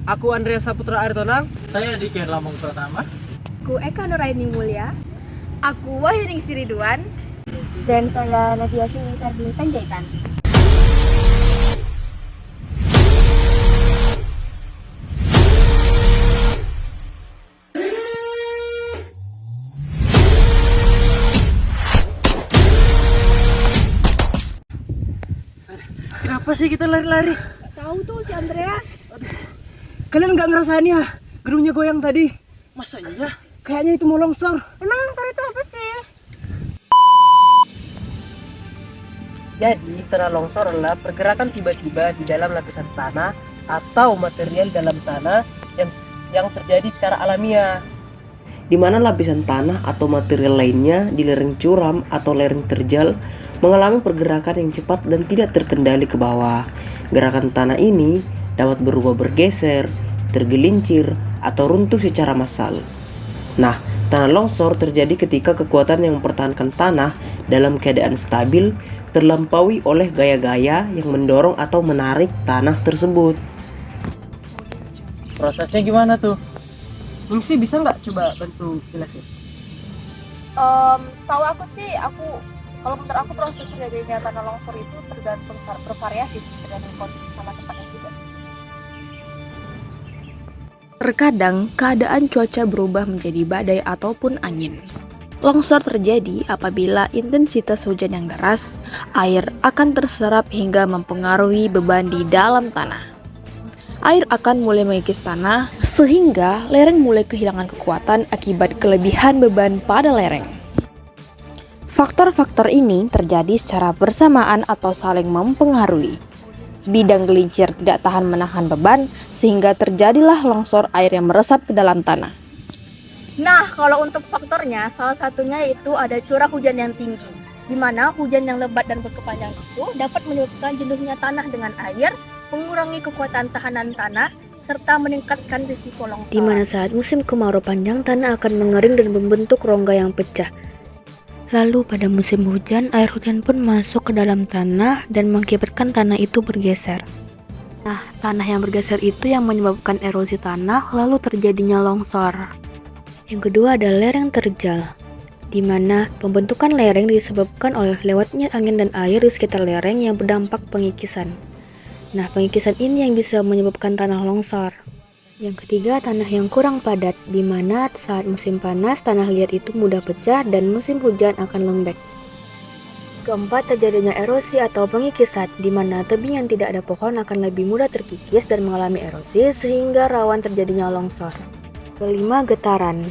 Aku Andrea Saputra Airtonang. Saya Diki Lamong Pratama. Aku Eka Nuraini Mulya. Aku Wahyuningsi Ridwan. Dan saya Nadia Sarbini Panjaitan. Kenapa sih kita lari-lari? Tahu tuh si Andrea. Kalian nggak ngerasain ya gedungnya goyang tadi? Masa iya? Kayaknya itu mau longsor. Emang longsor itu apa sih? Jadi tanah longsor adalah pergerakan tiba-tiba di dalam lapisan tanah atau material dalam tanah yang terjadi secara alamiah. Di mana lapisan tanah atau material lainnya di lereng curam atau lereng terjal mengalami pergerakan yang cepat dan tidak terkendali ke bawah. Gerakan tanah ini dapat berubah bergeser, tergelincir, atau runtuh secara massal. Nah, tanah longsor terjadi ketika kekuatan yang mempertahankan tanah dalam keadaan stabil terlampaui oleh gaya-gaya yang mendorong atau menarik tanah tersebut. Prosesnya gimana tuh? Ini sih bisa nggak coba bantu jelasin? Setahu aku sih, kalau menurut aku proses terjadinya tanah longsor itu tergantung bervariasi sih, tergantung kondisi sama tempatnya juga sih. Terkadang keadaan cuaca berubah menjadi badai ataupun angin. Longsor terjadi apabila intensitas hujan yang deras, air akan terserap hingga mempengaruhi beban di dalam tanah. Air akan mulai mengikis tanah, sehingga lereng mulai kehilangan kekuatan akibat kelebihan beban pada lereng. Faktor-faktor ini terjadi secara bersamaan atau saling mempengaruhi. Bidang gelincir tidak tahan menahan beban, sehingga terjadilah longsor air yang meresap ke dalam tanah. Nah, kalau untuk faktornya, salah satunya yaitu ada curah hujan yang tinggi, di mana hujan yang lebat dan berkepanjangan itu dapat menyebabkan jenuhnya tanah dengan air, mengurangi kekuatan tahanan tanah, serta meningkatkan risiko longsor. Di mana saat musim kemarau panjang, tanah akan mengering dan membentuk rongga yang pecah. Lalu pada musim hujan, air hujan pun masuk ke dalam tanah dan mengakibatkan tanah itu bergeser. Nah, tanah yang bergeser itu yang menyebabkan erosi tanah, lalu terjadinya longsor. Yang kedua ada lereng terjal, di mana pembentukan lereng disebabkan oleh lewatnya angin dan air di sekitar lereng yang berdampak pengikisan. Nah, pengikisan ini yang bisa menyebabkan tanah longsor. Yang ketiga, tanah yang kurang padat, di mana saat musim panas, tanah liat itu mudah pecah dan musim hujan akan lembek. Keempat, terjadinya erosi atau pengikisan, di mana tebing yang tidak ada pohon akan lebih mudah terkikis dan mengalami erosi, sehingga rawan terjadinya longsor. Kelima, getaran.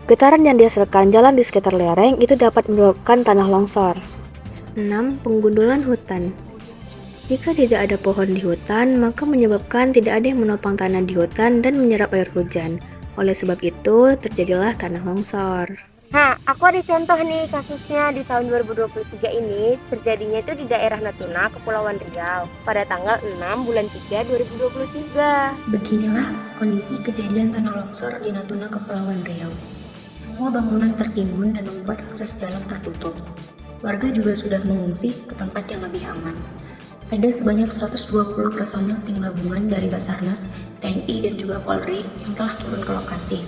Getaran yang dihasilkan jalan di sekitar lereng itu dapat menyebabkan tanah longsor. 6. Penggundulan hutan. Jika tidak ada pohon di hutan, maka menyebabkan tidak ada yang menopang tanah di hutan dan menyerap air hujan. Oleh sebab itu, terjadilah tanah longsor. Nah, aku ada contoh nih kasusnya di tahun 2023 ini terjadinya itu di daerah Natuna, Kepulauan Riau pada tanggal 6 bulan 3 2023. Beginilah kondisi kejadian tanah longsor di Natuna, Kepulauan Riau. Semua bangunan tertimbun dan membuat akses jalan tertutup. Warga juga sudah mengungsi ke tempat yang lebih aman. Ada sebanyak 120 personel tim gabungan dari Basarnas, TNI, dan juga Polri yang telah turun ke lokasi.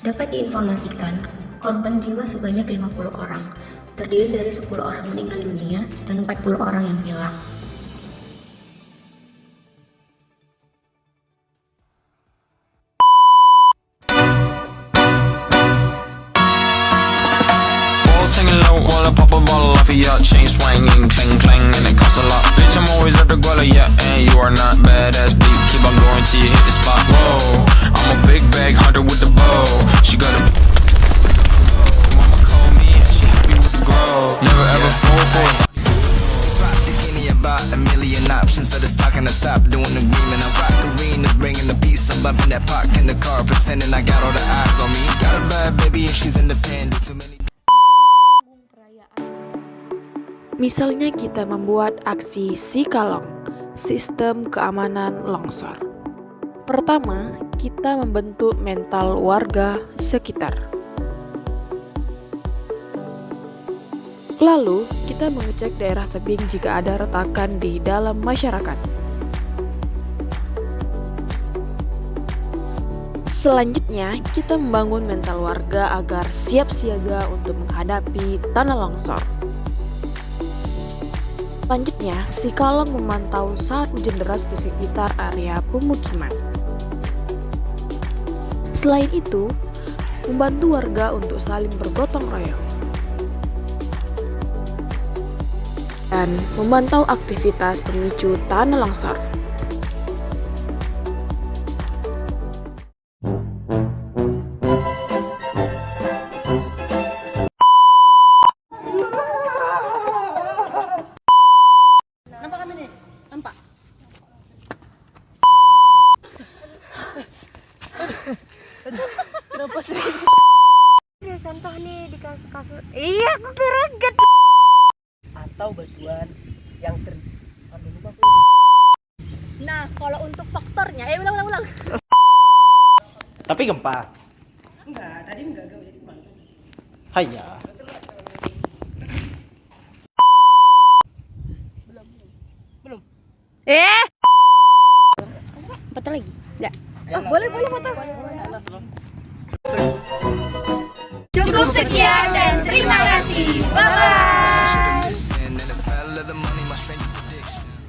Dapat diinformasikan, korban jiwa sebanyak 50 orang, terdiri dari 10 orang meninggal dunia dan 40 orang yang hilang. Singing low while I pop a bottle off of your chain swinging, clang clang, and it costs a lot. Bitch, I'm always at the guala, yeah, and you are not badass beat. Keep on going till you hit the spot. Whoa, I'm a big bag hunter with the bow. She got a mama call me, and she happy with the grow. Never ever fall for it. About a million options, so just talking to stop doing the green and I rock arenas, bringing the beats. I'm bumping that park in the car, pretending I got all the eyes on me. Got a bad baby and she's independent. Too many. Misalnya kita membuat aksi Sikalong, sistem keamanan longsor. Pertama, kita membentuk mental warga sekitar. Lalu, kita mengecek daerah tebing jika ada retakan di dalam masyarakat. Selanjutnya, kita membangun mental warga agar siap siaga untuk menghadapi tanah longsor. Selanjutnya, si Kalong memantau saat hujan deras di sekitar area pemukiman. Selain itu, membantu warga untuk saling bergotong royong dan memantau aktivitas pemicu tanah longsor. Kenapa sih? Ya contoh nih di kasus-kasus. Iya, aku kereget. Atau batuan yang Nah, kalau untuk faktornya, ulang. Tapi gempa. enggak, tadi enggak jadi Haya. Foto lagi? Boleh foto. Cukup sekian dan terima kasih. Bye-bye. And then the smell of the money, my strangest addiction.